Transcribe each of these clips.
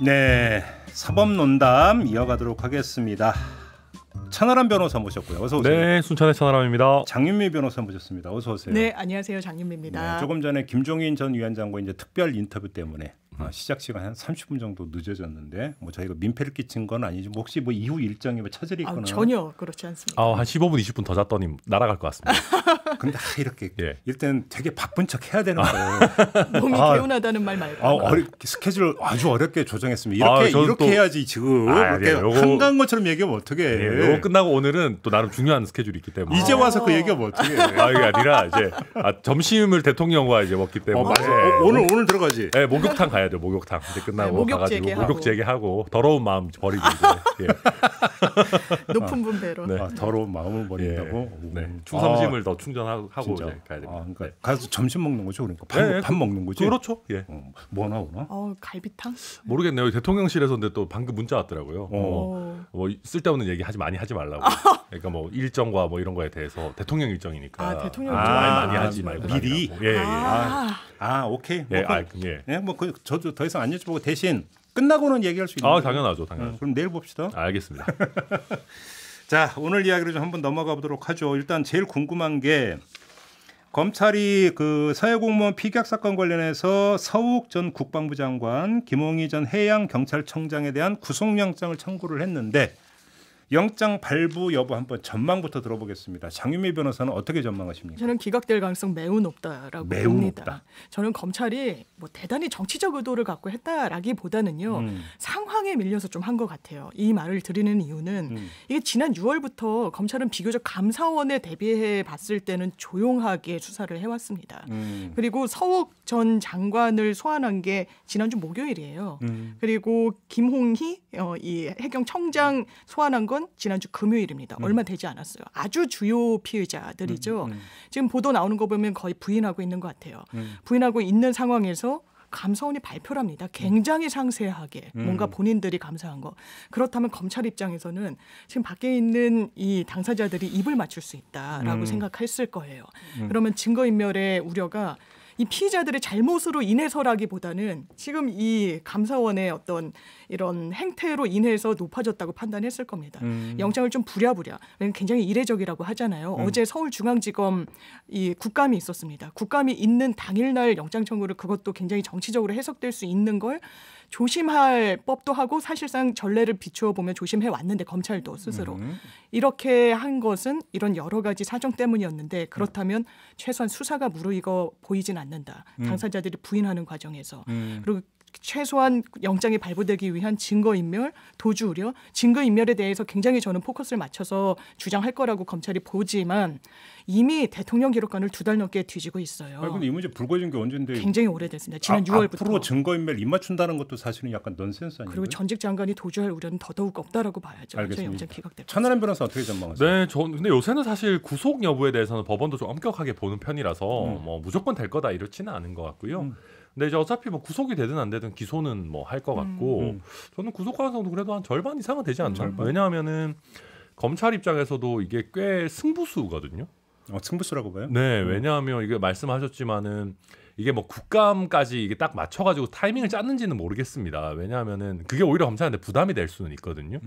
네, 사법논담 이어가도록 하겠습니다. 천하람 변호사 모셨고요. 어서 오세요. 네, 순천의 천하람입니다. 장윤미 변호사 모셨습니다. 어서 오세요. 네, 안녕하세요. 장윤미입니다. 네, 조금 전에 김종인 전 위원장과 이제 특별 인터뷰 때문에 시작 시간 한 30분 정도 늦어졌는데 뭐 저희가 민폐를 끼친 건 아니지. 뭐 혹시 뭐 이후 일정이 뭐 차질이 있거나 전혀 그렇지 않습니다. 한 15분, 20분 더 잤더니 날아갈 것 같습니다. 근데 이렇게 예. 일단 되게 바쁜 척 해야 되는 거예요. 몸이 개운하다는 말 말고. 스케줄 아주 어렵게 조정했습니다. 이렇게 해야지 지금 이렇게 한가한 것처럼 얘기하면 어떻게 해. 예, 이거 끝나고 오늘은 또 나름 중요한 스케줄이 있기 때문에 이제 와서 그 얘기하면 어떻게 해. 이게 아니라 이제 점심을 대통령과 이제 먹기 때문에 오늘 들어가지. 네, 목욕탕 가야 돼요. 목욕탕 이제 끝나고 가가지고 목욕 재개하고 더러운 마음 버리고 이제 높은 분배로 네. 더러운 마음을 버린다고. 네. 충성심을 더 충전하고 이제 가야 됩니다. 그러니까 가서 점심 먹는 거죠, 그러니까 밥 먹는 거지. 그렇죠. 예. 뭐 나오나? 갈비탕? 모르겠네요. 대통령실에서 근데 또 방금 문자 왔더라고요. 뭐 쓸데없는 얘기 많이 하지 말라고. 그러니까 뭐 일정과 뭐 이런 거에 대해서 대통령 일정이니까. 대통령 말 많이 하지 말고 미리. 오케이. 뭐 저도 더 이상 안 여쭤보고 대신 끝나고는 얘기할 수 있는. 당연하죠. 그럼 내일 봅시다. 알겠습니다. 자, 오늘 이야기를 좀 한번 넘어가 보도록 하죠. 일단 제일 궁금한 게 검찰이 그 서해공무원 피격 사건 관련해서 서욱 전 국방부 장관, 김홍희 전 해양경찰청장에 대한 구속영장을 청구를 했는데 영장 발부 여부 한번 전망부터 들어보겠습니다. 장윤미 변호사는 어떻게 전망하십니까? 저는 기각될 가능성 매우 높다라고 봅니다. 저는 검찰이 뭐 대단히 정치적 의도를 갖고 했다라기보다는요. 상황에 밀려서 좀 한 것 같아요. 이 말을 드리는 이유는 이게 지난 6월부터 검찰은 비교적 감사원에 대비해 봤을 때는 조용하게 수사를 해왔습니다. 그리고 서욱 전 장관을 소환한 게 지난주 목요일이에요. 그리고 김홍희 이 해경청장 소환한 건 지난주 금요일입니다. 얼마 되지 않았어요. 아주 주요 피의자들이죠. 지금 보도 나오는 거 보면 거의 부인하고 있는 것 같아요. 부인하고 있는 상황에서 감사원이 발표를 합니다. 굉장히 상세하게 뭔가 본인들이 감사한 거. 그렇다면 검찰 입장에서는 지금 밖에 있는 이 당사자들이 입을 맞출 수 있다라고 생각했을 거예요. 그러면 증거인멸의 우려가 이 피의자들의 잘못으로 인해서라기보다는 지금 이 감사원의 어떤 이런 행태로 인해서 높아졌다고 판단했을 겁니다. 영장을 좀 부랴부랴. 왜냐하면 굉장히 이례적이라고 하잖아요. 어제 서울중앙지검 이 국감이 있었습니다. 국감이 있는 당일날 영장 청구를 그것도 굉장히 정치적으로 해석될 수 있는 걸 조심할 법도 하고 사실상 전례를 비추어 보면 조심해 왔는데 검찰도 스스로 이렇게 한 것은 이런 여러 가지 사정 때문이었는데 그렇다면 최소한 수사가 무르익어 보이진 않는다. 당사자들이 부인하는 과정에서 그리고 최소한 영장이 발부되기 위한 증거인멸, 도주 우려, 증거인멸에 대해서 굉장히 저는 포커스를 맞춰서 주장할 거라고 검찰이 보지만 이미 대통령 기록관을 2달 넘게 뒤지고 있어요. 근데 이 문제 불거진 게 언젠데? 굉장히 오래됐습니다. 지난 6월부터. 앞으로 증거인멸 입 맞춘다는 것도 사실은 약간 넌센스 아니에요? 그리고 전직 장관이 도주할 우려는 더더욱 없다라고 봐야죠. 알겠습니다. 천하람 변호사 어떻게 전망하세요? 네, 근데 요새는 사실 구속 여부에 대해서는 법원도 좀 엄격하게 보는 편이라서 뭐 무조건 될 거다 이렇지는 않은 것 같고요. 근데 이제 어차피 뭐 구속이 되든 안 되든 기소는 뭐 할 것 같고 저는 구속 가능성도 그래도 한 절반 이상은 되지 않나. 왜냐하면은 검찰 입장에서도 이게 꽤 승부수거든요. 승부수라고 봐요? 네, 왜냐하면 이게 말씀하셨지만은 이게 뭐 국감까지 이게 딱 맞춰가지고 타이밍을 짰는지는 모르겠습니다. 왜냐하면은 그게 오히려 검찰한테 부담이 될 수는 있거든요.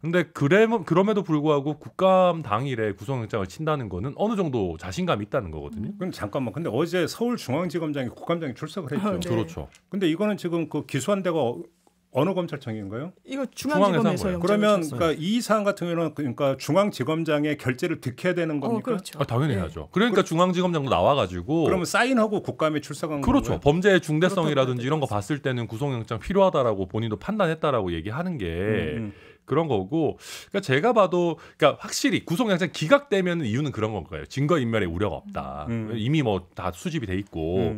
근데 그럼에도 불구하고 국감 당일에 구속영장을 친다는 거는 어느 정도 자신감이 있다는 거거든요. 그럼 잠깐만. 근데 어제 서울중앙지검장이 국감장에 출석을 했죠. 네. 그렇죠. 근데 이거는 지금 그 기소한 데가 어느 검찰청인가요? 이거 중앙지검에서 그러면 그러니까 이 사안 같은 경우는 그러니까 중앙지검장의 결재를 득해야 되는 겁니까? 그렇죠. 당연히 해야죠. 그러니까 중앙지검장도 나와가지고 그러면 사인하고 국감에 출석한 그렇죠. 건가요? 범죄의 중대성이라든지 이런 거 봤을 때는 구속영장 필요하다라고 본인도 판단했다라고 얘기하는 게 그런 거고, 그러니까 제가 봐도 그러니까 확실히 구속영장 기각되면 이유는 그런 건가요? 증거인멸의 우려가 없다. 이미 뭐 다 수집이 돼 있고.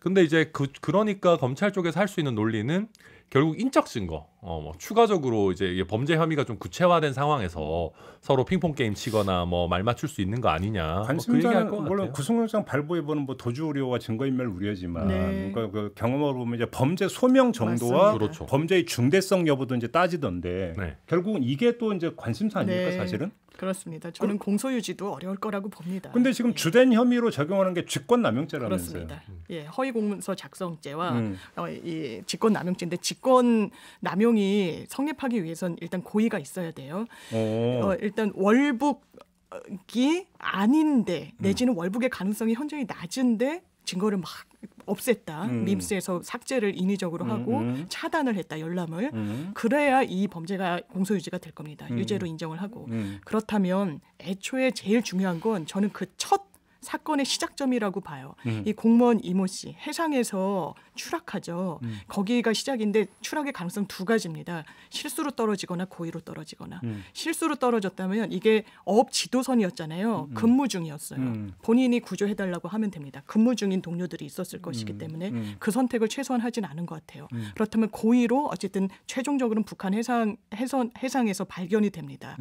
근데 이제 그러니까 검찰 쪽에서 할 수 있는 논리는 결국 인적 증거, 뭐 추가적으로 이제 범죄 혐의가 좀 구체화된 상황에서 서로 핑퐁 게임 치거나 뭐 말 맞출 수 있는 거 아니냐. 관심사는 뭐 물론 구속영장 발부해보는 뭐 도주 우려와 증거인멸 우려지만, 그러니까 그 경험으로 보면 이제 범죄 소명 정도와 그렇죠. 범죄의 중대성 여부도 이제 따지던데 결국은 이게 또 이제 관심사 아닙니까 사실은? 그렇습니다. 저는 공소유지도 어려울 거라고 봅니다. 근데 지금 주된 혐의로 적용하는 게 직권남용죄라면서요. 그렇습니다. 예, 허위공문서 작성죄와 이 직권남용죄인데 직권남용이 성립하기 위해서는 일단 고의가 있어야 돼요. 일단 월북이 아닌데 내지는 월북의 가능성이 현저히 낮은데 증거를 막 없앴다. 밈스에서 삭제를 인위적으로 하고 차단을 했다. 열람을. 그래야 이 범죄가 공소유지가 될 겁니다. 유죄로 인정을 하고. 그렇다면 애초에 제일 중요한 건 저는 그 첫 사건의 시작점이라고 봐요. 이 공무원 이모 씨 해상에서 추락하죠. 거기가 시작인데 추락의 가능성 두 가지입니다. 실수로 떨어지거나 고의로 떨어지거나. 실수로 떨어졌다면 이게 어업 지도선이었잖아요. 근무 중이었어요. 본인이 구조해달라고 하면 됩니다. 근무 중인 동료들이 있었을 것이기 때문에 그 선택을 최소한 하진 않은 것 같아요. 그렇다면 고의로 어쨌든 최종적으로는 북한 해상에서 발견이 됩니다.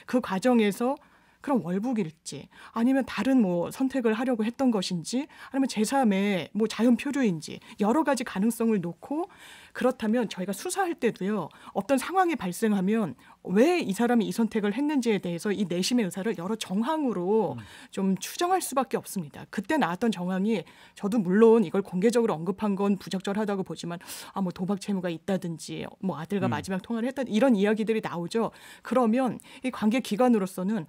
그 과정에서 그럼 월북일지 아니면 다른 뭐 선택을 하려고 했던 것인지 아니면 제3의 뭐 자연 표류인지 여러 가지 가능성을 놓고 그렇다면 저희가 수사할 때도요. 어떤 상황이 발생하면 왜 이 사람이 이 선택을 했는지에 대해서 이 내심의 의사를 여러 정황으로 좀 추정할 수밖에 없습니다. 그때 나왔던 정황이 저도 물론 이걸 공개적으로 언급한 건 부적절하다고 보지만 뭐 도박 채무가 있다든지 뭐 아들과 마지막 통화를 했다 이런 이야기들이 나오죠. 그러면 이 관계 기관으로서는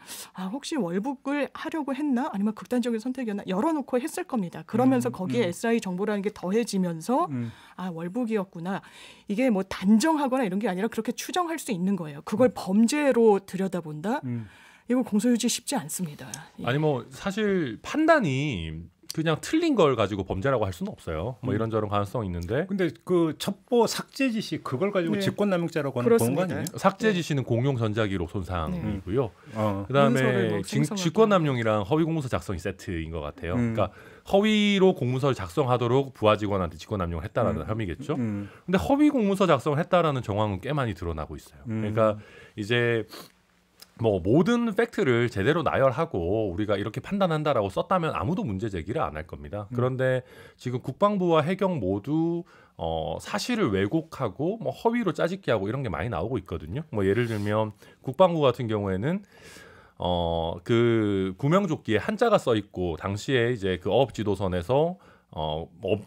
혹시 월북을 하려고 했나 아니면 극단적인 선택이었나 열어놓고 했을 겁니다. 그러면서 거기에 SI 정보라는 게 더해지면서 월북이었구나. 이게 뭐 단정하거나 이런 게 아니라 그렇게 추정할 수 있는 거예요. 그걸 범죄로 들여다본다? 이거 공소유지 쉽지 않습니다. 예. 아니 뭐 사실 판단이 그냥 틀린 걸 가지고 범죄라고 할 수는 없어요. 뭐 이런저런 가능성이 있는데. 근데 그 첩보 삭제 지시 그걸 가지고 직권남용죄라고 하는 건 아니에요? 삭제 지시는 공용 전자기록 손상이고요. 그다음에 직권남용이랑 허위공문서 작성이 세트인 것 같아요. 그러니까 허위로 공문서를 작성하도록 부하 직원한테 직권남용을 했다라는 혐의겠죠. 근데 허위공문서 작성을 했다라는 정황은 꽤 많이 드러나고 있어요. 그러니까 이제 뭐 모든 팩트를 제대로 나열하고 우리가 이렇게 판단한다라고 썼다면 아무도 문제 제기를 안 할 겁니다. 그런데 지금 국방부와 해경 모두 사실을 왜곡하고 뭐 허위로 짜집기 하고 이런 게 많이 나오고 있거든요. 뭐 예를 들면 국방부 같은 경우에는 그 구명조끼에 한자가 써 있고 당시에 이제 그 어업지도선에서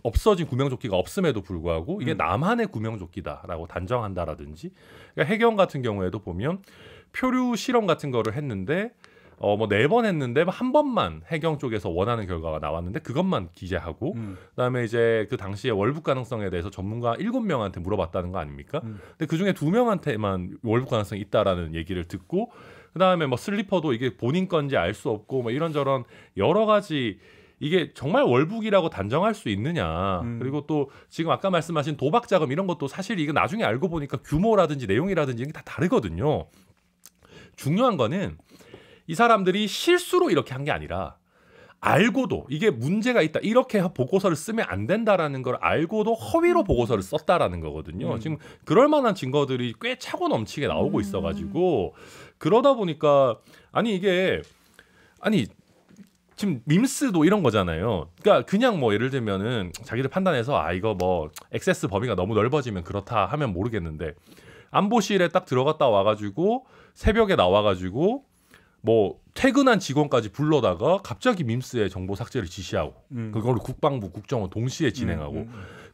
없어진 구명조끼가 없음에도 불구하고 이게 남한의 구명조끼다라고 단정한다라든지 그러니까 해경 같은 경우에도 보면 표류 실험 같은 거를 했는데 뭐 4번 했는데 한 번만 해경 쪽에서 원하는 결과가 나왔는데 그것만 기재하고 그다음에 이제 그 당시에 월북 가능성에 대해서 전문가 7명한테 물어봤다는 거 아닙니까? 근데 그중에 2명한테만 월북 가능성이 있다라는 얘기를 듣고 그다음에 뭐 슬리퍼도 이게 본인 건지 알 수 없고 뭐 이런저런 여러 가지 이게 정말 월북이라고 단정할 수 있느냐. 그리고 또 지금 아까 말씀하신 도박 자금 이런 것도 사실 이거 나중에 알고 보니까 규모라든지 내용이라든지 이게 다 다르거든요. 중요한 거는 이 사람들이 실수로 이렇게 한 게 아니라 알고도 이게 문제가 있다. 이렇게 보고서를 쓰면 안 된다라는 걸 알고도 허위로 보고서를 썼다라는 거거든요. 지금 그럴 만한 증거들이 꽤 차고 넘치게 나오고 있어가지고 그러다 보니까 이게 지금 밈스도 이런 거잖아요. 그러니까 그냥 뭐 예를 들면은 자기들 판단해서 이거 뭐 액세스 범위가 너무 넓어지면 그렇다 하면 모르겠는데 안보실에 딱 들어갔다 와가지고 새벽에 나와가지고 뭐 퇴근한 직원까지 불러다가 갑자기 밈스의 정보 삭제를 지시하고 그걸 국방부, 국정원 동시에 진행하고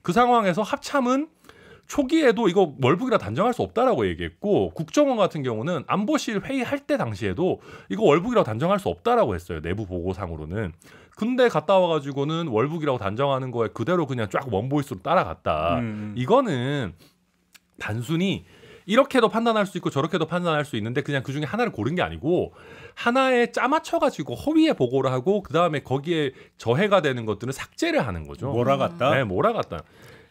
그 상황에서 합참은 초기에도 이거 월북이라 단정할 수 없다라고 얘기했고 국정원 같은 경우는 안보실 회의할 때 당시에도 이거 월북이라고 단정할 수 없다라고 했어요. 내부 보고상으로는. 근데 갔다 와가지고는 월북이라고 단정하는 거에 그대로 그냥 쫙 원보이스로 따라갔다. 이거는 단순히 이렇게도 판단할 수 있고 저렇게도 판단할 수 있는데 그냥 그중에 하나를 고른 게 아니고 하나에 짜맞춰가지고 허위에 보고를 하고 그다음에 거기에 저해가 되는 것들은 삭제를 하는 거죠. 몰아갔다? 네, 몰아갔다.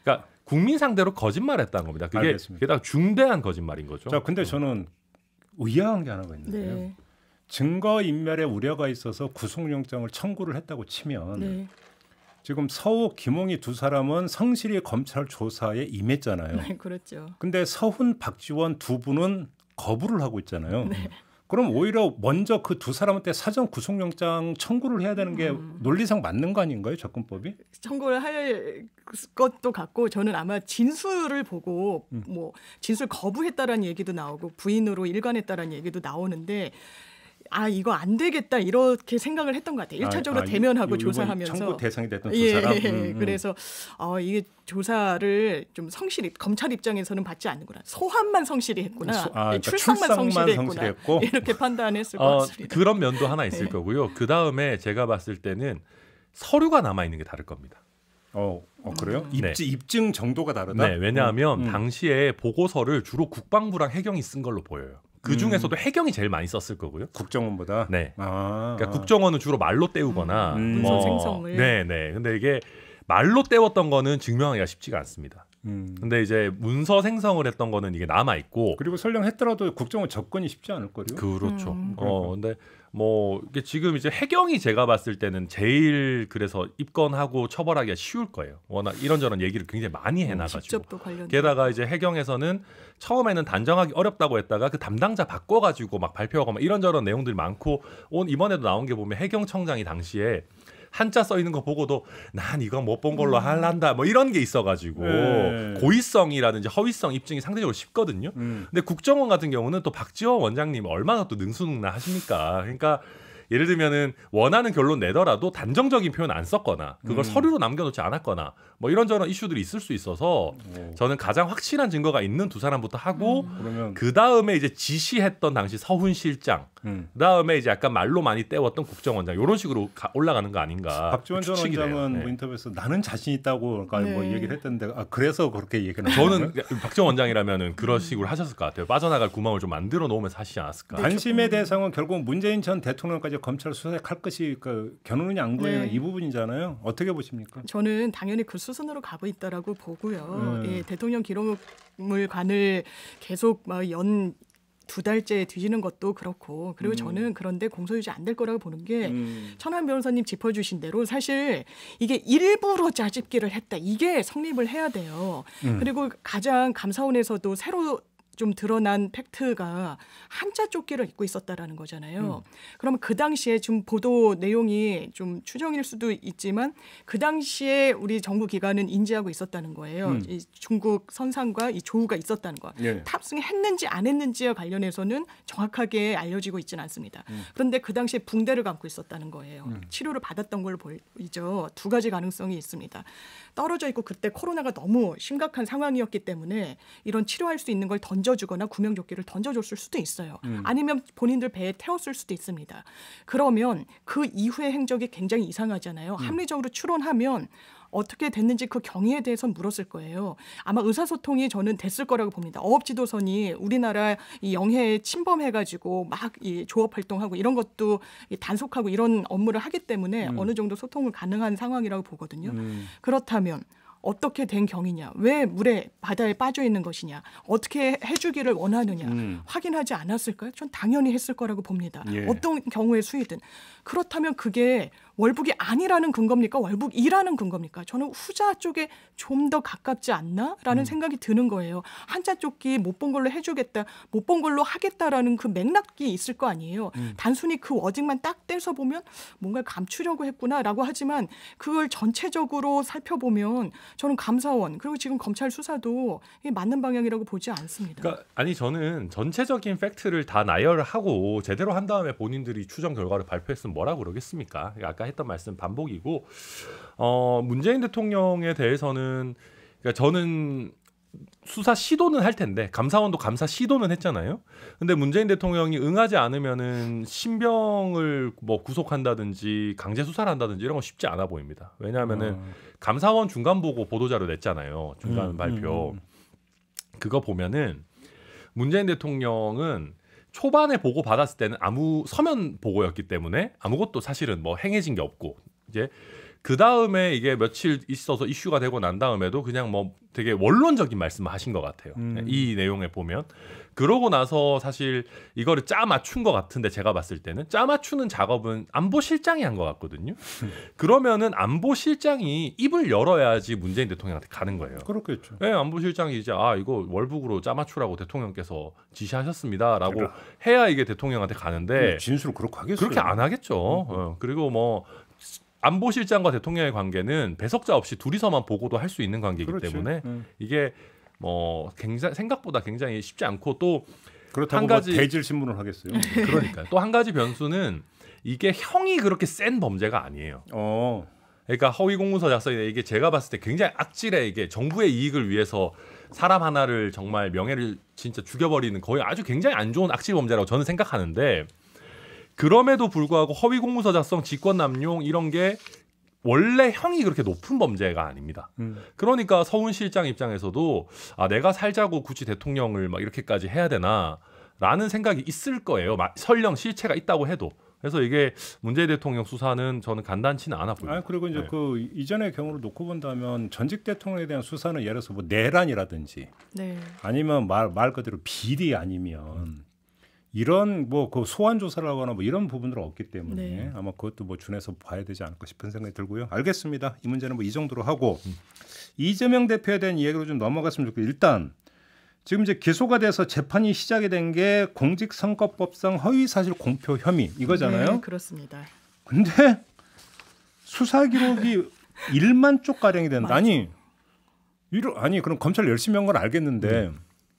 그러니까 국민 상대로 거짓말했다는 겁니다. 그게 게다가 중대한 거짓말인 거죠. 자, 근데 저는 의아한 게 하나가 있는데요. 네. 증거인멸의 우려가 있어서 구속영장을 청구를 했다고 치면 지금 서욱, 김홍희 두 사람은 성실히 검찰 조사에 임했잖아요. 네, 그렇죠. 근데 서훈, 박지원 두 분은 거부를 하고 있잖아요. 네. 그럼 오히려 먼저 그 두 사람한테 사전 구속영장 청구를 해야 되는 게 논리상 맞는 거 아닌가요? 접근법이? 청구를 할 것도 같고 저는 아마 진술을 보고 뭐 진술 거부했다라는 얘기도 나오고 부인으로 일관했다라는 얘기도 나오는데 이거 안 되겠다 이렇게 생각을 했던 것 같아요. 1차적으로 대면하고 조사하면서 청구 대상이 됐던 두 사람. 그래서 이게 조사를 좀 성실히 검찰 입장에서는 받지 않는구나. 소환만 성실히 했구나. 그러니까 출석만 성실히 했구나. 이렇게 판단했을 것 같습니다. 그런 면도 하나 있을 거고요. 그 다음에 제가 봤을 때는 서류가 남아 있는 게 다를 겁니다. 그래요? 네. 입증 정도가 다르다. 네, 왜냐하면 당시에 보고서를 주로 국방부랑 해경이 쓴 걸로 보여요. 그 중에서도 해경이 제일 많이 썼을 거고요. 국정원보다. 네. 그러니까 국정원은 주로 말로 때우거나 문서 생성을. 네네. 근데 이게 말로 때웠던 거는 증명하기가 쉽지가 않습니다. 근데 이제 문서 생성을 했던 거는 이게 남아 있고 그리고 설령 했더라도 국정원 접근이 쉽지 않을 거요. 그렇죠. 근데 뭐 이게 지금 이제 해경이 제가 봤을 때는 제일 그래서 입건하고 처벌하기가 쉬울 거예요. 워낙 이런저런 얘기를 굉장히 많이 해놔가지고. 게다가 이제 해경에서는 처음에는 단정하기 어렵다고 했다가 그 담당자 바꿔가지고 막 발표하고 막 이런저런 내용들이 많고 이번에도 나온 게 보면 해경청장이 당시에 한자 써 있는 거 보고도 난 이거 못 본 걸로 할란다 뭐 이런 게 있어가지고 고의성이라든지 허위성 입증이 상대적으로 쉽거든요. 근데 국정원 같은 경우는 또 박지원 원장님 얼마나 또 능수능란하십니까. 그러니까 예를 들면은 원하는 결론 내더라도 단정적인 표현 안 썼거나 그걸 서류로 남겨놓지 않았거나 뭐 이런저런 이슈들이 있을 수 있어서 저는 가장 확실한 증거가 있는 두 사람부터 하고 그 다음에 이제 지시했던 당시 서훈 실장 그 다음에 이제 약간 말로 많이 때웠던 국정원장 이런 식으로 올라가는 거 아닌가. 박지원 전 원장은 뭐 인터뷰에서 나는 자신 있다고 뭐 얘기를 했던데 그래서 그렇게 얘기를 저는 박지원 원장이라면은 그런 식으로 하셨을 것 같아요. 빠져나갈 구멍을 좀 만들어 놓으면서 하시지 않았을까. 관심의 대상은 결국 문재인 전 대통령까지 검찰 수사에 갈 것이 견우느냐 안 견우느냐 이 부분이잖아요. 어떻게 보십니까? 저는 당연히 그 수순으로 가고 있다라고 보고요. 대통령 기록물관을 계속 연 2달째 뒤지는 것도 그렇고 그리고 저는 그런데 공소유지 안 될 거라고 보는 게 천안 변호사님 짚어주신 대로 사실 이게 일부러 짜집기를 했다. 이게 성립을 해야 돼요. 그리고 가장 감사원에서도 새로 좀 드러난 팩트가 한자 조끼를 입고 있었다라는 거잖아요. 그러면 그 당시에 지금 보도 내용이 좀 추정일 수도 있지만 그 당시에 우리 정부 기관은 인지하고 있었다는 거예요. 이 중국 선상과 이 조우가 있었다는 거. 탑승했는지 안 했는지와 관련해서는 정확하게 알려지고 있지는 않습니다. 그런데 그 당시에 붕대를 감고 있었다는 거예요. 치료를 받았던 걸로 보이죠. 2가지 가능성이 있습니다. 떨어져 있고 그때 코로나가 너무 심각한 상황이었기 때문에 이런 치료할 수 있는 걸 던져주거나 구명조끼를 던져줬을 수도 있어요. 아니면 본인들 배에 태웠을 수도 있습니다. 그러면 그 이후의 행적이 굉장히 이상하잖아요. 합리적으로 추론하면 어떻게 됐는지 그 경위에 대해서 물었을 거예요. 아마 의사소통이 저는 됐을 거라고 봅니다. 어업지도선이 우리나라 이 영해에 침범해가지고 막 이 조업 활동하고 이런 것도 단속하고 이런 업무를 하기 때문에 어느 정도 소통을 가능한 상황이라고 보거든요. 그렇다면 어떻게 된 경위냐, 왜 물에 바다에 빠져 있는 것이냐, 어떻게 해주기를 원하느냐 확인하지 않았을까요? 전 당연히 했을 거라고 봅니다. 어떤 경우의 수위든. 그렇다면 그게 월북이 아니라는 근거입니까? 월북이라는 근거입니까? 저는 후자 쪽에 좀 더 가깝지 않나라는 생각이 드는 거예요. 한자 조끼 못 본 걸로 해주겠다, 못 본 걸로 하겠다라는 그 맥락이 있을 거 아니에요. 단순히 그 워딩만 딱 떼서 보면 뭔가 감추려고 했구나라고 하지만 그걸 전체적으로 살펴보면 저는 감사원 그리고 지금 검찰 수사도 맞는 방향이라고 보지 않습니다. 그러니까 아니 저는 전체적인 팩트를 다 나열하고 제대로 한 다음에 본인들이 추정 결과를 발표했으면 뭐라고 그러겠습니까? 아까 했던 말씀 반복이고 문재인 대통령에 대해서는 그러니까 저는 수사 시도는 할 텐데 감사원도 감사 시도는 했잖아요. 근데 문재인 대통령이 응하지 않으면은 신병을 뭐 구속한다든지 강제 수사를 한다든지 이런 건 쉽지 않아 보입니다. 왜냐하면은 감사원 중간 보고 보도자료 냈잖아요. 중간 발표. 그거 보면은 문재인 대통령은 초반에 보고 받았을 때는 아무 서면 보고였기 때문에 아무것도 사실은 뭐 행해진 게 없고 이제 그 다음에 이게 며칠 있어서 이슈가 되고 난 다음에도 그냥 뭐 되게 원론적인 말씀을 하신 것 같아요. 이 내용에 보면. 그러고 나서 사실 이거를 짜 맞춘 것 같은데 제가 봤을 때는 짜 맞추는 작업은 안보실장이 한 것 같거든요. 그러면은 안보실장이 입을 열어야지 문재인 대통령한테 가는 거예요. 그렇겠죠. 네, 안보실장이 이제 이거 월북으로 짜 맞추라고 대통령께서 지시하셨습니다라고 해야 이게 대통령한테 가는데 진술을 그렇게 하겠어요? 그렇게 안 하겠죠. 그리고 뭐 안보실장과 대통령의 관계는 배석자 없이 둘이서만 보고도 할 수 있는 관계이기 때문에 이게 뭐 생각보다 굉장히 쉽지 않고 또 그렇다고 한 가지 대질 신문을 하겠어요. 그러니까 또 한 가지 변수는 이게 형이 그렇게 센 범죄가 아니에요. 그러니까 허위 공문서 작성이 이게 제가 봤을 때 굉장히 악질의 이게 정부의 이익을 위해서 사람 하나를 정말 명예를 진짜 죽여버리는 거의 아주 굉장히 안 좋은 악질 범죄라고 저는 생각하는데 그럼에도 불구하고 허위 공문서 작성, 직권 남용 이런 게 원래 형이 그렇게 높은 범죄가 아닙니다. 그러니까 서훈실장 입장에서도 아, 내가 살자고 굳이 대통령을 막 이렇게까지 해야 되나라는 생각이 있을 거예요. 설령 실체가 있다고 해도. 그래서 이게 문재인 대통령 수사는 저는 간단치는 않아 보입니다. 그리고 이제 그 이전의 경우를 놓고 본다면 전직 대통령에 대한 수사는 예를 들어서 뭐 내란이라든지 아니면 말 그대로 비리 아니면 이런 뭐 그 소환 조사를 하거나 뭐 이런 부분들은 없기 때문에 아마 그것도 뭐 준해서 봐야 되지 않을까 싶은 생각이 들고요. 알겠습니다. 이 문제는 뭐 이 정도로 하고 이재명 대표에 대한 이야기로 좀 넘어갔으면 좋겠고 일단 지금 이제 기소가 돼서 재판이 시작이 된 게 공직선거법상 허위사실 공표 혐의 이거잖아요. 네, 그렇습니다. 근데 수사 기록이 1만 쪽 가량이 된다. 아니 그럼 검찰 열심히 한 건 알겠는데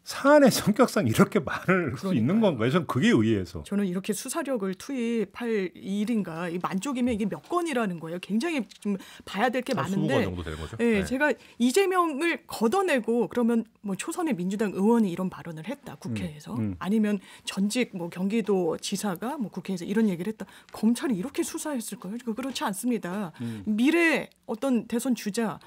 사안의 성격상 이렇게 말을 수 있는 건가요? 저는 그게 의외해서. 저는 이렇게 수사력을 투입할 일인가? 이 만쪽이면 이게 몇 건이라는 거예요. 굉장히 좀 봐야 될 게 많은데. 20건 정도 되는 거죠. 네, 제가 이재명을 걷어내고 그러면 뭐 초선의 민주당 의원이 이런 발언을 했다 국회에서 아니면 전직 뭐 경기도 지사가 뭐 국회에서 이런 얘기를 했다. 검찰이 이렇게 수사했을까요? 그렇지 않습니다. 미래 어떤 대선 주자.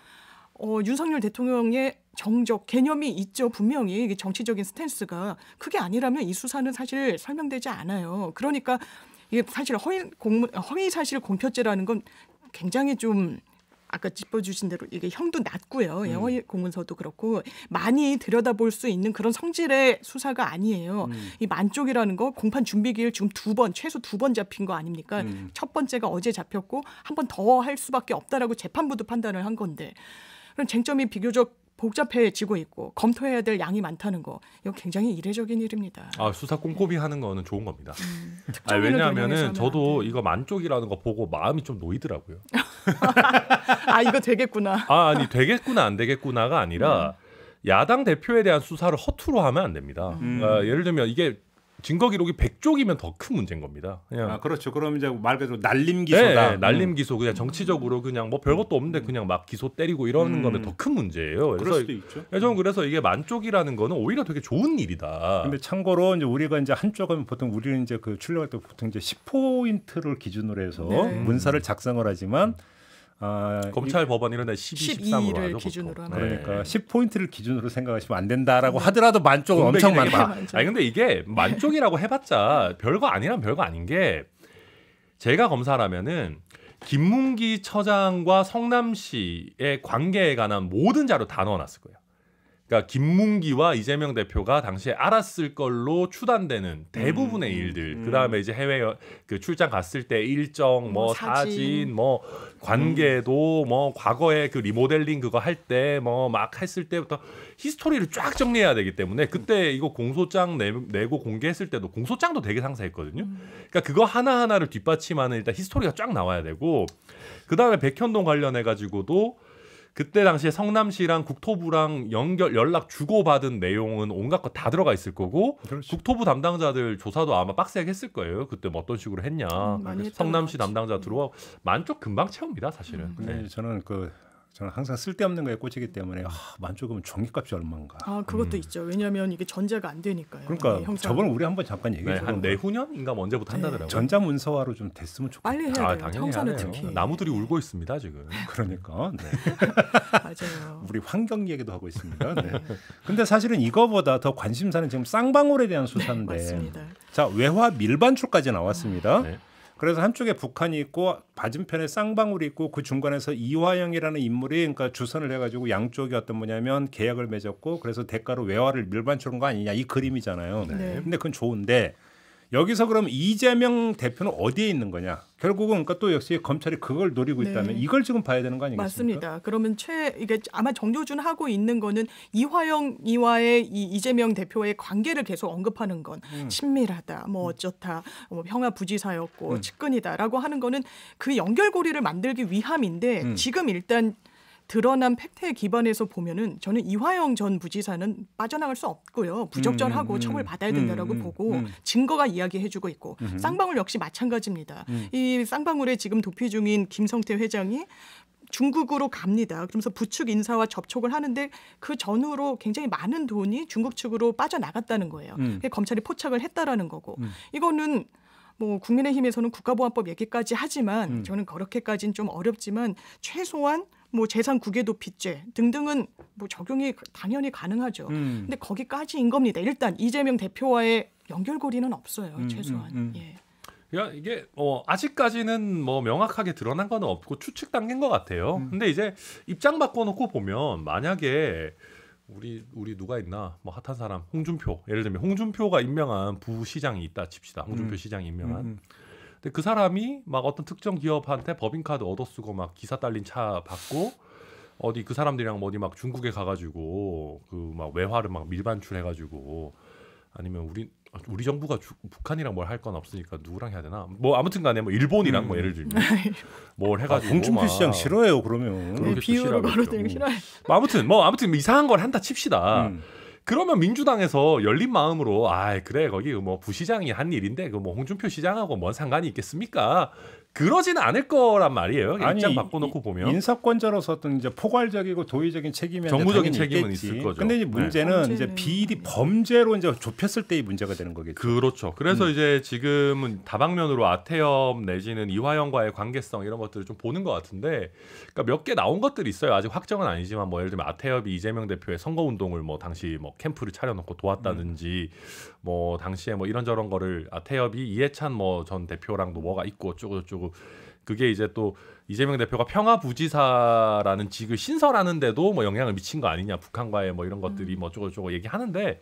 윤석열 대통령의 정적 개념이 있죠. 분명히 정치적인 스탠스가 그게 아니라면 이 수사는 사실 설명되지 않아요. 그러니까 이게 사실 허위 사실 공표죄라는 건 굉장히 좀 아까 짚어주신 대로 이게 형도 낮고요. 허위 공문서도 그렇고 많이 들여다볼 수 있는 그런 성질의 수사가 아니에요. 이 만쪽이라는 거 공판 준비기일 지금 최소 2번 잡힌 거 아닙니까? 첫 번째가 어제 잡혔고 한 번 더 할 수밖에 없다라고 재판부도 판단을 한 건데 그럼 쟁점이 비교적 복잡해지고 있고 검토해야 될 양이 많다는 거 이거 굉장히 이례적인 일입니다. 수사 꼼꼼히 하는 거는 좋은 겁니다. 왜냐하면은 저도 이거 만쪽이라는 거 보고 마음이 좀 놓이더라고요. 이거 되겠구나. 아니 되겠구나 안 되겠구나가 아니라 야당 대표에 대한 수사를 허투루 하면 안 됩니다. 예를 들면 이게 증거 기록이 100쪽이면 더 큰 문제인 겁니다. 그냥 그렇죠. 그럼 이제 말 그대로 날림 기소다. 네, 날림 기소 그냥 정치적으로 그냥 뭐 별것도 없는데 그냥 막 기소 때리고 이러는 거면 더 큰 문제예요. 그럴 수도 있죠. 저는 그래서 이게 만쪽이라는 거는 오히려 되게 좋은 일이다. 근데 참고로 이제 우리가 이제 한쪽은 보통 우리는 이제 그 출력할 때 보통 이제 10포인트를 기준으로 해서 문서를 작성을 하지만 검찰 법원 이런 데 12를 기준으로 하면 그러니까 10포인트를 기준으로 생각하시면 안 된다라고 하더라도 만쪽은 엄청 많다. 근데 이게 만쪽이라고 해봤자 별거 아니란 별거 아닌 게 제가 검사라면은 김문기 처장과 성남시의 관계에 관한 모든 자료 다 넣어놨을 거예요. 그러니까 김문기와 이재명 대표가 당시에 알았을 걸로 추단되는 대부분의 일들, 그다음에 이제 해외 그 출장 갔을 때 일정, 뭐 사진, 뭐 관계도, 뭐 과거에 그 리모델링 그거 할 때 뭐 막 했을 때부터 히스토리를 쫙 정리해야 되기 때문에 그때 이거 공소장 내고 공개했을 때도 공소장도 되게 상세했거든요. 그러니까 그거 하나 하나를 뒷받침하는 일단 히스토리가 쫙 나와야 되고, 그다음에 백현동 관련해 가지고도. 그때 당시에 성남시랑 국토부랑 연락 주고받은 내용은 온갖 거 다 들어가 있을 거고 그렇지. 국토부 담당자들 조사도 아마 빡세게 했을 거예요. 그때 뭐 어떤 식으로 했냐. 성남시 담당자 들어와 만족 금방 채웁니다. 사실은. 저는 항상 쓸데없는 거에 꽂히기 때문에 만족하면 종이값이 얼마인가. 그것도 있죠. 왜냐하면 이게 전제가 안 되니까요. 그러니까 저번에 우리 한번 잠깐 얘기했죠. 한 내후년인가 언제부터 한다더라고요. 전자문서화로 좀 됐으면 좋겠다. 빨리 해야 돼요. 당연히 형사는 특히. 나무들이 울고 있습니다 지금. 그러니까. 맞아요. 우리 환경 얘기도 하고 있습니다. 근데 사실은 이거보다 더 관심사는 지금 쌍방울에 대한 수사인데. 맞습니다. 자, 외화 밀반출까지 나왔습니다. 그래서 한쪽에 북한이 있고 맞은편에 쌍방울이 있고 그 중간에서 이화영이라는 인물이 그러니까 주선을 해가지고 양쪽이 어떤 뭐냐면 계약을 맺었고 그래서 대가로 외화를 밀반출한 거 아니냐 이 그림이잖아요. 근데 그건 좋은데 여기서 그럼 이재명 대표는 어디에 있는 거냐? 결국은 그러니까 또 역시 검찰이 그걸 노리고 있다면 이걸 지금 봐야 되는 거 아니겠습니까? 맞습니다. 그러면 이게 아마 정조준 하고 있는 거는 이화영이와의 이재명 대표의 관계를 계속 언급하는 건 친밀하다, 뭐 어쩌다, 뭐 평화부지사였고 측근이다라고 하는 거는 그 연결고리를 만들기 위함인데 지금 일단 드러난 팩트에 기반해서 보면은 저는 이화영 전 부지사는 빠져나갈 수 없고요. 부적절하고 처벌받아야 된다라고 보고 증거가 이야기해주고 있고 쌍방울 역시 마찬가지입니다. 이 쌍방울에 지금 도피 중인 김성태 회장이 중국으로 갑니다. 그러면서 부축 인사와 접촉을 하는데 그 전후로 굉장히 많은 돈이 중국 측으로 빠져나갔다는 거예요. 검찰이 포착을 했다라는 거고 이거는 뭐 국민의힘에서는 국가보안법 얘기까지 하지만 저는 그렇게까지는 좀 어렵지만 최소한 뭐 재산 국외도피죄 등등은 뭐 적용이 당연히 가능하죠. 근데 거기까지인 겁니다. 일단 이재명 대표와의 연결고리는 없어요. 최소한. 예. 그러니까 이게 아직까지는 뭐 명확하게 드러난 건 없고 추측 단계인 것 같아요. 근데 이제 입장 바꿔놓고 보면 만약에 우리 누가 있나 뭐 핫한 사람 홍준표 예를 들면 홍준표가 임명한 부시장이 있다 칩시다. 홍준표 시장이 임명한. 근데 그 사람이 막 어떤 특정 기업한테 법인카드 얻어쓰고 막 기사 딸린 차 받고 어디 그 사람들이랑 어디 막 중국에 가가지고 그 막 외화를 막 밀반출해가지고 아니면 우리 정부가 북한이랑 뭘 할 건 없으니까 누구랑 해야 되나? 뭐 아무튼간에 뭐 일본이랑 뭐 예를 들면 뭘 해가지고 홍준표 시장 싫어해요 그러면. 네, 비유를 걸어대는 싫어요. 아무튼 이상한 걸 한다 칩시다. 그러면 민주당에서 열린 마음으로 그래 거기 뭐 부시장이 한 일인데 그 뭐 홍준표 시장하고 뭔 상관이 있겠습니까? 그러지는 않을 거란 말이에요. 입장 바꿔놓고 보면 인사권자로서 어떤 이제 포괄적이고 도의적인 책임이 정무적인 책임은 있을 거죠. 근데 이제 문제는 이제 비리 범죄로 이제 좁혔을 때의 문제가 되는 거겠죠. 그렇죠. 그래서 이제 지금은 다방면으로 아태엽 내지는 이화영과의 관계성 이런 것들을 좀 보는 것 같은데, 그러니까 몇 개 나온 것들이 있어요. 아직 확정은 아니지만 뭐 예를 들면 아태엽이 이재명 대표의 선거 운동을 뭐 당시 뭐 캠프를 차려놓고 도왔다든지 뭐 당시에 뭐 이런저런 거를 아태엽이 이해찬 뭐 전 대표랑도 뭐가 있고 어쩌고저쩌고. 그게 이제 또 이재명 대표가 평화부지사라는 직을 신설하는데도 뭐 영향을 미친 거 아니냐, 북한과의 뭐 이런 것들이 뭐 어쩌고저쩌고 얘기하는데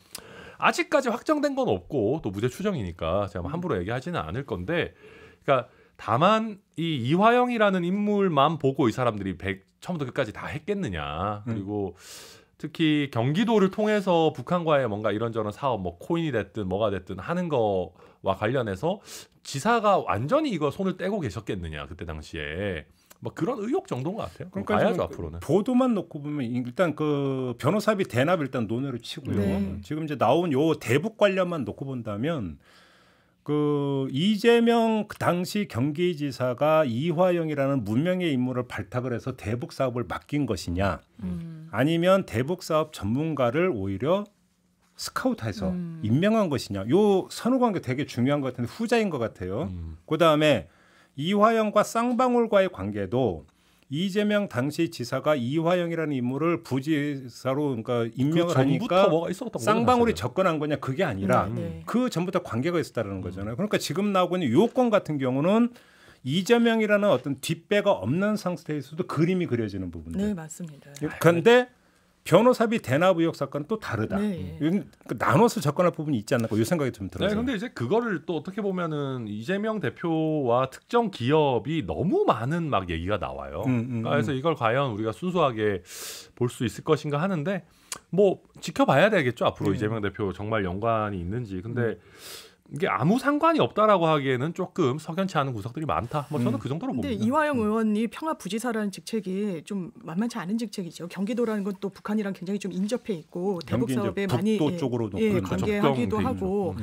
아직까지 확정된 건 없고 또 무죄 추정이니까 제가 함부로 얘기하지는 않을 건데, 그러니까 다만 이 이화영이라는 인물만 보고 이 사람들이 처음부터 끝까지 다 했겠느냐, 그리고 특히 경기도를 통해서 북한과의 뭔가 이런저런 사업, 뭐 코인이 됐든 뭐가 됐든 하는 거와 관련해서 지사가 완전히 이거 손을 떼고 계셨겠느냐 그때 당시에, 뭐 그런 의혹 정도인 것 같아요. 그러니까 봐야죠 앞으로는. 보도만 놓고 보면 일단 그 변호사비 대납 일단 논의를 치고요. 네. 지금 이제 나온 요 대북 관련만 놓고 본다면 그 이재명 그 당시 경기지사가 이화영이라는 무명의 인물을 발탁을 해서 대북 사업을 맡긴 것이냐, 아니면 대북 사업 전문가를 오히려 스카우트해서 임명한 것이냐, 요 선후 관계 되게 중요한 것 같은데 후자인 것 같아요. 그 다음에 이화영과 쌍방울과의 관계도 이재명 당시 지사가 이화영이라는 인물을 부지사로 그러니까 임명을 하니까 쌍방울이 접근한 거냐, 그게 아니라 그 전부터 관계가 있었다는 거잖아요. 그러니까 지금 나오고 있는 요건 같은 경우는 이재명이라는 어떤 뒷배가 없는 상태에서도 그림이 그려지는 부분들. 네, 맞습니다. 그런데 변호사비 대납 의혹 사건은 또 다르다. 네. 나눠서 접근할 부분이 있지 않나, 이 생각이 좀 들어요. 네, 근데 이제 그거를 또 어떻게 보면은 이재명 대표와 특정 기업이 너무 많은 막 얘기가 나와요. 그래서 이걸 과연 우리가 순수하게 볼 수 있을 것인가 하는데, 뭐 지켜봐야 되겠죠 앞으로 이재명 대표 정말 연관이 있는지. 근데 이게 아무 상관이 없다라고 하기에는 조금 석연치 않은 구석들이 많다. 뭐 저는 그 정도로 봅니다. 근데 이화영 의원이 평화부지사라는 직책이 좀 만만치 않은 직책이죠. 경기도라는 건 또 북한이랑 굉장히 좀 인접해 있고 대북 사업에 많이 쪽으로 관계하기도 하고.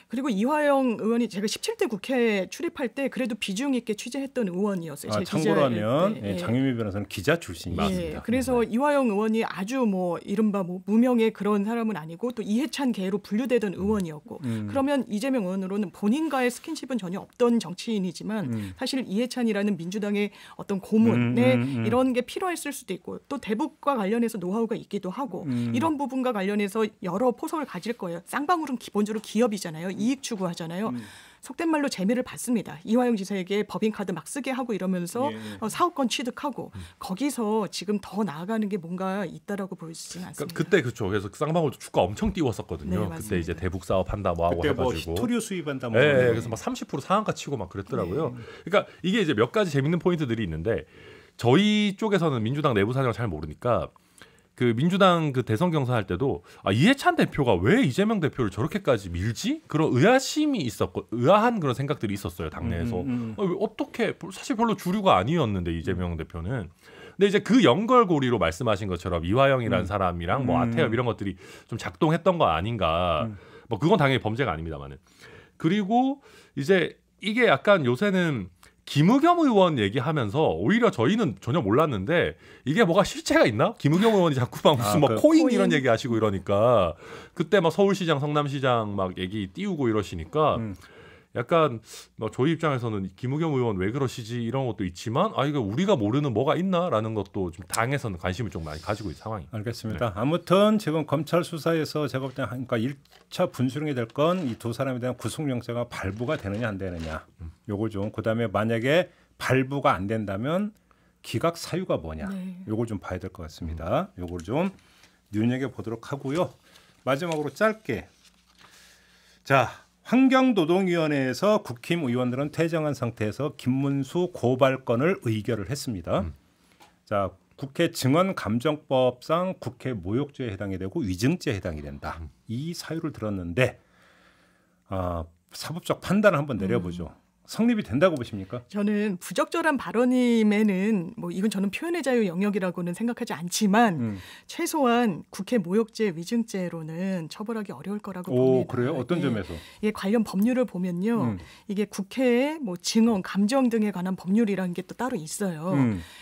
그리고 이화영 의원이 제가 17대 국회에 출입할 때 그래도 비중 있게 취재했던 의원이었어요. 참고로 하면 장유미 변호사는 기자 출신이십니다. 그래서 이화영 의원이 아주 뭐 이른바 뭐 무명의 그런 사람은 아니고 또 이해찬 계로 분류되던 의원이었고, 그러면 이재명 의원으로는 본인과의 스킨십은 전혀 없던 정치인이지만 사실 이해찬이라는 민주당의 어떤 고문에 이런 게 필요했을 수도 있고, 또 대북과 관련해서 노하우가 있기도 하고 이런 부분과 관련해서 여러 포석을 가질 거예요. 쌍방울은 기본적으로 기업이잖아요. 이익 추구하잖아요. 속된 말로 재미를 봤습니다. 이화영 지사에게 법인카드 막 쓰게 하고 이러면서 사업권 취득하고 거기서 지금 더 나아가는 게 뭔가 있다라고 보여지지는 않습니다. 그때 그렇죠. 그래서 쌍방울도 주가 엄청 띄웠었거든요. 네, 그때 이제 대북 사업 한다 뭐 하고 해가지고. 그때 뭐 히토류 수입한다 뭐. 네, 그래서 막 30% 상한가 치고 막 그랬더라고요. 그러니까 이게 이제 몇 가지 재밌는 포인트들이 있는데, 저희 쪽에서는 민주당 내부 사정을 잘 모르니까 그 민주당 그 대선 경선할 때도 이해찬 대표가 왜 이재명 대표를 저렇게까지 밀지? 그런 의아심이 있었고, 의아한 그런 생각들이 있었어요 당내에서. 어떻게, 사실 별로 주류가 아니었는데 이재명 대표는. 근데 이제 그 연결고리로 말씀하신 것처럼 이화영이라는 사람이랑 뭐 아태엽 이런 것들이 좀 작동했던 거 아닌가. 뭐 그건 당연히 범죄가 아닙니다만은. 그리고 이제 이게 약간 요새는 김의겸 의원 얘기하면서 오히려 저희는 전혀 몰랐는데 이게 뭐가 실체가 있나? 김의겸 의원이 자꾸 막 무슨 뭐 코인 이런 얘기 하시고 이러니까 그때 막 서울시장, 성남시장 막 얘기 띄우고 이러시니까 약간 뭐 저희 입장에서는 김의겸 의원 왜 그러시지 이런 것도 있지만 아 이거 우리가 모르는 뭐가 있나라는 것도 좀 당에서는 관심을 좀 많이 가지고 있는 상황입니다. 알겠습니다. 네. 아무튼 지금 검찰 수사에서 제가 볼 때 그러니까 1차 분수령이 될 건 이 두 사람에 대한 구속영장가 발부가 되느냐 안 되느냐. 요거 좀 그다음에 만약에 발부가 안 된다면 기각 사유가 뭐냐. 네. 요걸 좀 봐야 될 것 같습니다. 요걸 좀 눈여겨 보도록 하고요. 마지막으로 짧게 자. 환경노동위원회에서 국힘 의원들은 퇴장한 상태에서 김문수 고발건을 의결을 했습니다. 자, 국회 증언감정법상 국회 모욕죄에 해당이 되고 위증죄에 해당이 된다. 이 사유를 들었는데 사법적 판단을 한번 내려보죠. 성립이 된다고 보십니까? 저는 부적절한 발언임에는 뭐 이건 저는 표현의 자유 영역이라고는 생각하지 않지만 최소한 국회 모욕죄, 위증죄로는 처벌하기 어려울 거라고 봅니다. 그래요? 어떤 점에서? 예, 관련 법률을 보면요, 이게 국회의 뭐 증언, 감정 등에 관한 법률이라는 게 또 따로 있어요.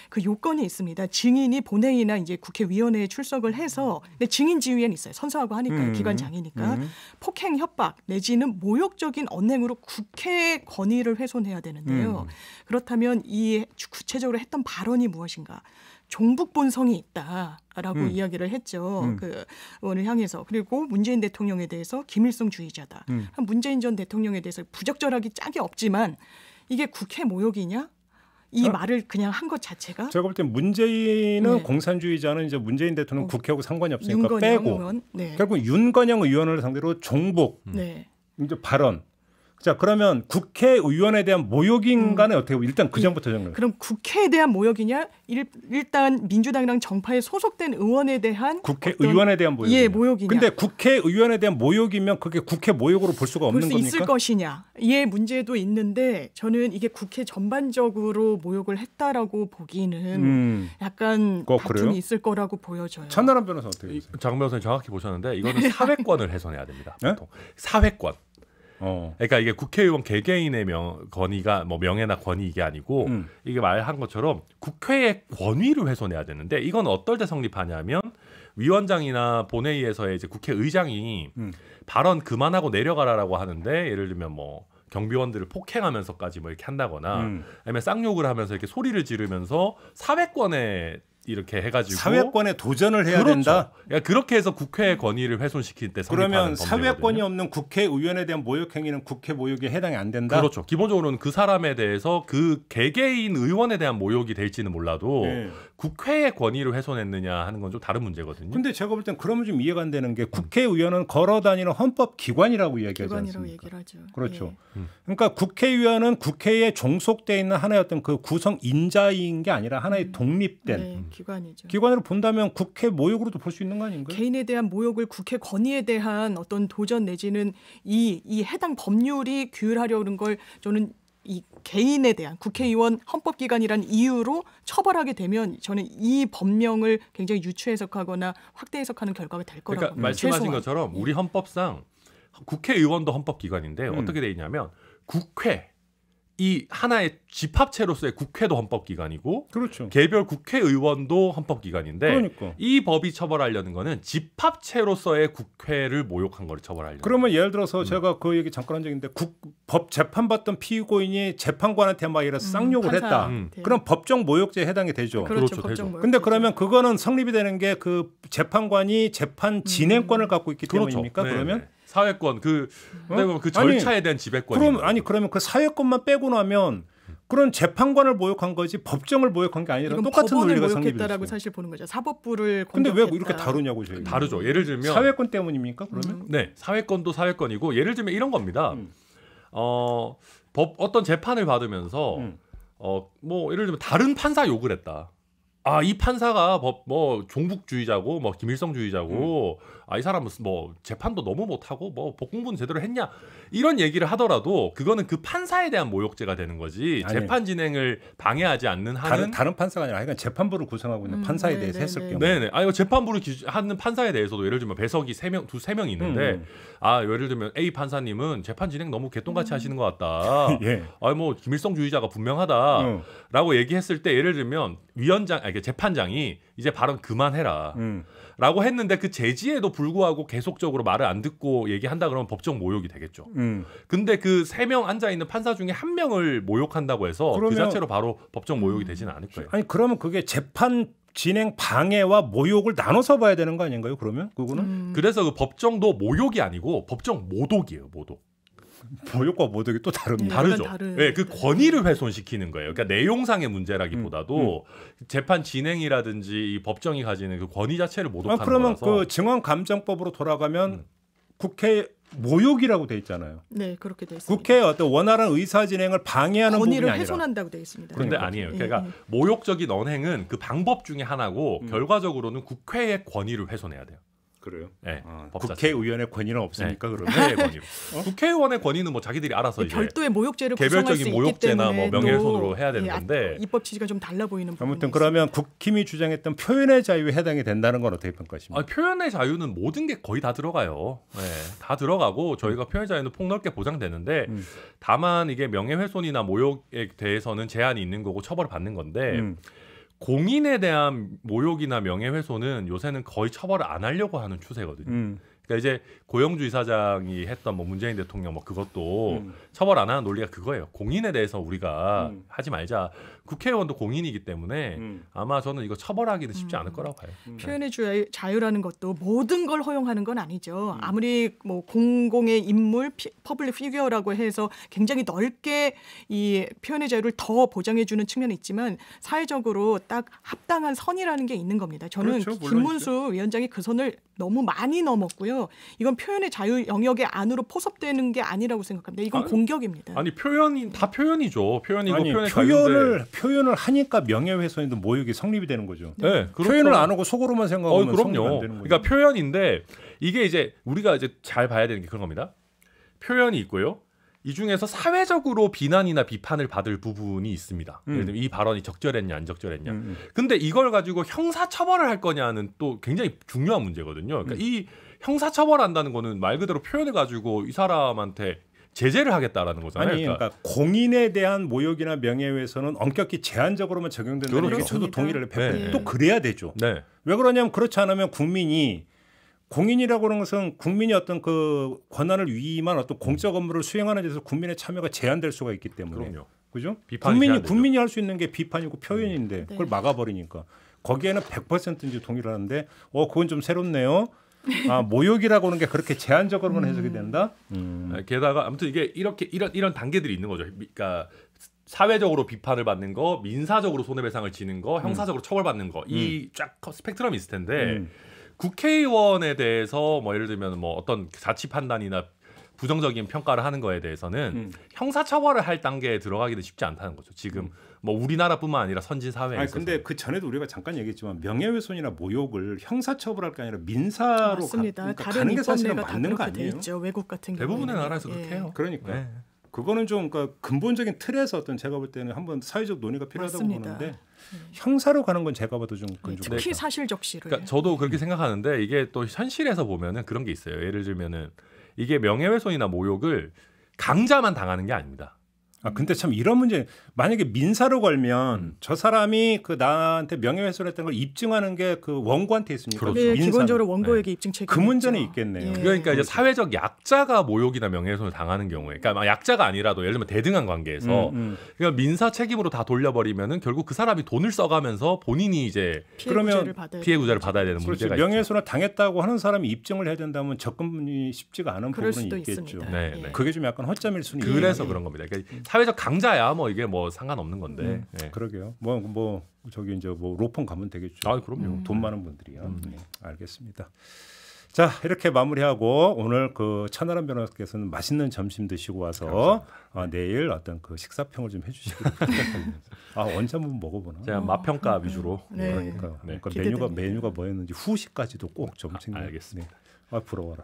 그 요건이 있습니다. 증인이 본회의나 이제 국회위원회에 출석을 해서, 근데 증인 지위에는 있어요. 선서하고 하니까요, 기관장이니까 폭행, 협박 내지는 모욕적인 언행으로 국회 권위를 회손해야 되는데요. 그렇다면 이 구체적으로 했던 발언이 무엇인가? 종북 본성이 있다라고 이야기를 했죠. 그 의원을 향해서. 그리고 문재인 대통령에 대해서 김일성주의자다. 문재인 전 대통령에 대해서 부적절하기 짝이 없지만 이게 국회 모욕이냐? 이 말을 그냥 한 것 자체가 제가 볼 때 문재인은 네. 공산주의자는 이제 문재인 대통령 국회하고 상관이 없으니까 윤건영 빼고 의원, 네. 결국 윤건영 의원을 상대로 종북 네. 이제 발언. 자 그러면 국회의원에 대한 모욕인가는 어떻게 보면 일단 그 전부터 정리해요. 그럼 국회에 대한 모욕이냐? 일단 민주당이랑 정파에 소속된 의원에 대한 국회의원에 대한 모욕. 예, 모욕이냐? 근데 국회의원에 대한 모욕이면 그게 국회 모욕으로 볼 수가 없는 볼 수 겁니까? 있을 것이냐? 예, 문제도 있는데 저는 이게 국회 전반적으로 모욕을 했다라고 보기는 약간 다툼이 그래요? 있을 거라고 보여져요. 천나람 변호사 어떻게 보세요? 장 변호사님 정확히 보셨는데 이거는 사회권을 훼손해야 됩니다. 네? 보통. 사회권. 그러니까 이게 국회의원 개개인의 권위가 뭐 명예나 권위 이게 아니고 이게 말한 것처럼 국회의 권위를 훼손해야 되는데 이건 어떨 때 성립하냐면 위원장이나 본회의에서의 이제 국회의장이 발언 그만하고 내려가라라고 하는데 예를 들면 뭐 경비원들을 폭행하면서까지 뭐 이렇게 한다거나 아니면 쌍욕을 하면서 이렇게 소리를 지르면서 사회권에 이렇게 해가지고 사회권에 도전을 해야 그렇죠. 된다. 그러니까 그렇게 해서 국회의 권위를 훼손시킬 때 그러면 성립하는 사회권이 범죄거든요. 없는 국회의원에 대한 모욕 행위는 국회 모욕에 해당이 안 된다. 그렇죠. 기본적으로는 그 사람에 대해서 그 개개인 의원에 대한 모욕이 될지는 몰라도 네. 국회의 권위를 훼손했느냐 하는 건 좀 다른 문제거든요. 근데 제가 볼 땐 그러면 좀 이해가 안 되는 게 국회의원은 걸어다니는 헌법기관이라고 이야기하지 기관이라고 않습니까? 얘기를 하죠. 그렇죠. 예. 그러니까 국회의원은 국회에 종속돼 있는 하나의 어떤 그 구성 인자인 게 아니라 하나의 독립된 네, 기관이죠. 기관으로 본다면 국회 모욕으로도 볼 수 있는 거 아닌가요? 개인에 대한 모욕을 국회 권위에 대한 어떤 도전 내지는 이 해당 법률이 규율하려는 걸 저는 이 개인에 대한 국회의원 헌법기관이라는 이유로 처벌하게 되면 저는 이 법령을 굉장히 유추 해석하거나 확대 해석하는 결과가 될 거라고 그러니까 봅니다. 말씀하신 최소한. 것처럼 우리 헌법상 국회의원도 헌법기관인데 어떻게 돼 있냐면 국회 이 하나의 집합체로서의 국회도 헌법기관이고 그렇죠. 개별 국회의원도 헌법기관인데 그러니까. 이 법이 처벌하려는 거는 집합체로서의 국회를 모욕한 거를 처벌하려는 그러면 예를 들어서 제가 그 얘기 잠깐 한 적이 있는데 법 재판받던 피고인이 재판관한테 막 이래서 쌍욕을 했다. 그럼 법정 모욕죄에 해당이 되죠. 그렇죠. 그렇죠, 법정 되죠. 모욕. 근데 그러면 그거는 성립이 되는 게 그 재판관이 재판 진행권을 갖고 있기 때문입니까? 네, 그러면 네. 사회권 그 그 아니, 절차에 대한 지배권이 그러면 그 사회권만 빼고 나면 그런 재판관을 모욕한 거지 법정을 모욕한 게 아니라 이건 똑같은 법원을 논리가 모욕했다라고 성립이 사실 보는 거죠. 사법부를 근데 왜 공격했다. 이렇게 다루냐고 저희. 다르죠. 예를 들면 사회권 때문입니까? 그러면? 네, 사회권도 사회권이고 예를 들면 이런 겁니다. 어떤 재판을 받으면서 뭐 예를 들면 다른 판사 욕을 했다. 아, 이 판사가 뭐 종북주의자고 뭐 김일성주의자고 아, 이 사람은 뭐 재판도 너무 못하고 뭐 복공부는 제대로 했냐 이런 얘기를 하더라도 그거는 그 판사에 대한 모욕죄가 되는 거지 아니, 재판 진행을 방해하지 않는 한은 다른 판사가 아니라 하여간 재판부를 구성하고 있는 판사에 대해서 했을 경우 네네. 아, 이거 재판부를 하는 판사에 대해서도 예를 들면 배석이 두세 명 있는데 아, 예를 들면 A 판사님은 재판 진행 너무 개똥같이 하시는 것 같다. 예. 아, 뭐 김일성주의자가 분명하다라고 얘기했을 때 예를 들면 재판장이 이제 발언 그만해라. 라고 했는데 그 제지에도 불구하고 계속적으로 말을 안 듣고 얘기한다 그러면 법적 모욕이 되겠죠. 근데 그 3명 앉아 있는 판사 중에 1명을 모욕한다고 해서 그 자체로 바로 법적 모욕이 되지는 않을 거예요. 아니 그러면 그게 재판 진행 방해와 모욕을 나눠서 봐야 되는 거 아닌가요? 그러면 그거는 그래서 그 법정도 모욕이 아니고 법정 모독이에요. 모독. 모욕과 모독이 또 다릅니다. 다르죠. 네, 그 권위를 훼손시키는 거예요. 그러니까 내용상의 문제라기보다도 재판 진행이라든지 이 법정이 가지는 그 권위 자체를 모독하는 그러면 거라서. 그 증언감정법으로 돌아가면 국회 모욕이라고 돼 있잖아요. 네, 그렇게 돼 있습니다. 국회의 어떤 원활한 의사 진행을 방해하는 부분이 권위를 아니라 훼손한다고 돼 있습니다. 그런데 아니에요. 그러니까 모욕적인 언행은 그 방법 중에 하나고 결과적으로는 국회의 권위를 훼손해야 돼요. 그래요? 네, 국회의원의 권위는 없습니까? 그러면 국회의 권위로. 국회의원의 권위는 뭐 자기들이 알아서 이제 별도의 모욕죄를 구성할 수 개별적인 있기 모욕죄나 때문에 뭐 명예훼손으로 해야 되는 건데 입법 취지가 좀 달라 보이는 부분이 아무튼 그러면 국힘이 주장했던 표현의 자유에 해당이 된다는 건 어떻게 평가하십니까? 표현의 자유는 모든 게 거의 다 들어가요. 네, 다 들어가고 저희가 표현의 자유는 폭넓게 보장되는데 다만 이게 명예훼손이나 모욕에 대해서는 제한이 있는 거고 처벌을 받는 건데 공인에 대한 모욕이나 명예훼손은 요새는 거의 처벌을 안 하려고 하는 추세거든요. 그러니까 이제 고영주 이사장이 했던 뭐 문재인 대통령 뭐 그것도 처벌 안 하는 논리가 그거예요. 공인에 대해서 우리가 하지 말자. 국회의원도 공인이기 때문에 아마 저는 이거 처벌하기는 쉽지 않을 거라고 봐요. 표현의 자유라는 것도 모든 걸 허용하는 건 아니죠. 아무리 뭐 공공의 인물, 퍼블릭 피규어라고 해서 굉장히 넓게 이 표현의 자유를 더 보장해주는 측면이 있지만 사회적으로 딱 합당한 선이라는 게 있는 겁니다. 저는 그렇죠, 김문수 위원장이 그 선을 너무 많이 넘었고요. 이건 표현의 자유 영역의 안으로 포섭되는 게 아니라고 생각합니다. 이건 공격입니다. 아니 표현이 다 표현이죠. 표현이고 아니, 표현의 자유인데. 표현을 하니까 명예훼손이든 모욕이 성립이 되는 거죠. 네, 그렇죠. 표현을 안 하고 속으로만 생각하면 성립 안 그럼요. 되는 거죠. 그러니까 표현인데 이게 이제 우리가 이제 잘 봐야 되는 게 그런 겁니다. 표현이 있고요. 이 중에서 사회적으로 비난이나 비판을 받을 부분이 있습니다. 예를 들면 이 발언이 적절했냐 안 적절했냐. 근데 이걸 가지고 형사처벌을 할 거냐는 또 굉장히 중요한 문제거든요. 그러니까 이 형사처벌한다는 거는 말 그대로 표현을 가지고 이 사람한테 제재를 하겠다라는 거잖아요. 아니, 그러니까 공인에 대한 모욕이나 명예훼손은 엄격히 제한적으로만 적용된다는 얘기 저도 동의를 해요. 네. 또 그래야 되죠. 네. 왜 그러냐면 그렇지 않으면 국민이 공인이라고 하는 것은 국민이 어떤 그 권한을 위임한 어떤 공적 업무를 수행하는 데서 국민의 참여가 제한될 수가 있기 때문에. 그럼요. 그죠? 비판이 국민이 할 수 있는 게 비판이고 표현인데 그걸 막아버리니까 거기에는 100%인지 동의를 하는데 그건 좀 새롭네요. 모욕이라고 하는 게 그렇게 제한적으로만 해석이 된다. 게다가 아무튼 이게 이런 단계들이 있는 거죠. 그러니까 사회적으로 비판을 받는 거, 민사적으로 손해배상을 지는 거, 형사적으로 처벌받는 거, 이 쫙 스펙트럼이 있을 텐데 국회의원에 대해서 뭐 예를 들면 뭐 어떤 자치 판단이나 부정적인 평가를 하는 거에 대해서는 형사처벌을 할 단계에 들어가기는 쉽지 않다는 거죠. 지금 뭐 우리나라뿐만 아니라 선진 사회에 있어서. 근데 그 전에도 우리가 잠깐 얘기했지만 명예훼손이나 모욕을 형사처벌할 게 아니라 민사로 맞습니다. 다른 가는 게 사실은 입법 내가 맞는 거 다 그렇게 돼 아니에요? 있죠. 외국 같은 경우 대부분의 나라에서 그렇게 해요. 그러니까 네. 그거는 좀 그러니까 근본적인 틀에서 어떤 제가 볼 때는 한번 사회적 논의가 필요하다고 맞습니다. 보는데 형사로 가는 건 제가 봐도 좀 그건 좀 특히 사실적시를. 그러니까 저도 그렇게 생각하는데 이게 또 현실에서 보면은 그런 게 있어요. 예를 들면은 이게 명예훼손이나 모욕을 강자만 당하는 게 아닙니다. 근데 참 이런 문제 만약에 민사로 걸면 저 사람이 그 나한테 명예훼손했던 걸 입증하는 게 그 원고한테 있습니까? 그렇죠. 네, 민사는. 기본적으로 원고에게 입증 책임이 그 문제는 있죠. 있겠네요. 그러니까 이제 사회적 약자가 모욕이나 명예훼손을 당하는 경우에, 그러니까 약자가 아니라도 예를 들면 대등한 관계에서 그러니까 민사 책임으로 다 돌려버리면은 결국 그 사람이 돈을 써가면서 본인이 이제 피해 구제를 받아야 되는 문제가 있죠. 명예훼손을 당했다고 하는 사람이 입증을 해야 된다면 접근이 쉽지가 않은 부분은 있겠죠. 있습니다. 네, 네. 그게 좀 약간 허점일 수는 있어요. 그래서 그런 겁니다. 그러니까 사회적 강자야 뭐 이게 뭐 상관없는 건데. 네. 그러게요. 뭐 저기 이제 뭐 로펌 가면 되겠죠. 그럼요. 돈 많은 분들이야. 네, 알겠습니다. 자, 이렇게 마무리하고 오늘 그 천하람 변호사께서는 맛있는 점심 드시고 와서 내일 어떤 그 식사평을 좀 해주시기를 부탁드립니다. 언제 한번 먹어보나? 제가 맛평가 위주로. 네. 그러니까, 네. 그러니까 메뉴가 뭐였는지 후식까지도 꼭 좀 챙겨. 알겠습니다. 부러워라.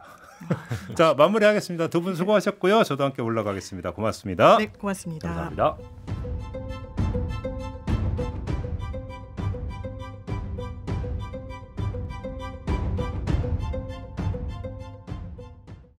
자, 마무리하겠습니다. 두 분 수고하셨고요. 저도 함께 올라가겠습니다. 고맙습니다. 네, 고맙습니다. 감사합니다.